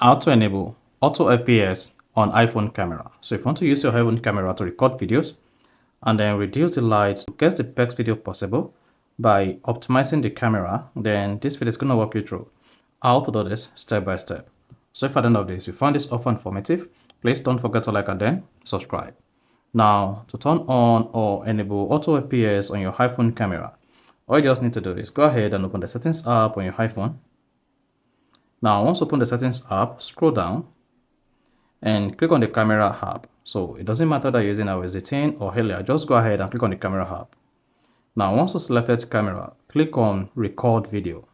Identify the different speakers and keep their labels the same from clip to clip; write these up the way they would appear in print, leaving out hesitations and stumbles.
Speaker 1: How to enable Auto FPS on iPhone camera. So if you want to use your iPhone camera to record videos and then reduce the light to get the best video possible by optimizing the camera, then this video is going to walk you through how to do this step by step. So if at the end of this you found this offer informative, please don't forget to like and then subscribe. Now, to turn on or enable Auto FPS on your iPhone camera, all you just need to do is go ahead and open the settings app on your iPhone. Now, once open the settings app, scroll down and click on the camera app. So it doesn't matter that you're using our Z10 or Helia, just go ahead and click on the camera app. Now, once you selected camera, click on record video.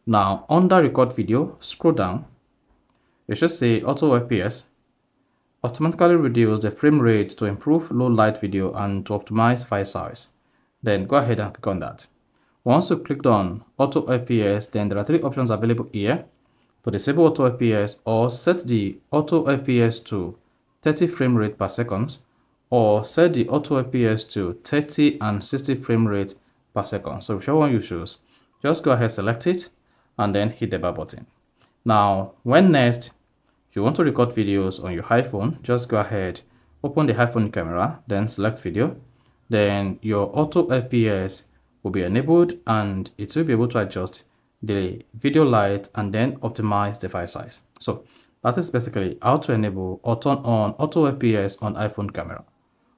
Speaker 1: Now, under record video, scroll down. It should say Auto FPS. Automatically reduce the frame rate to improve low light video and to optimize file size. Then go ahead and click on that. Once you clicked on Auto FPS, then there are three options available here: to disable Auto FPS or set the Auto FPS to 30 frame rate per second, or set the Auto FPS to 30 and 60 frame rate per second. So whichever one you choose, just go ahead, select it, and then hit the back button. Now, when next you want to record videos on your iPhone, just go ahead, open the iPhone camera, then select video. Then your Auto FPS will be enabled and it will be able to adjust the video light and then optimize the file size. So that is basically how to enable or turn on Auto FPS on iPhone camera.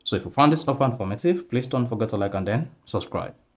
Speaker 1: So if you found this offer informative, please don't forget to like and then subscribe.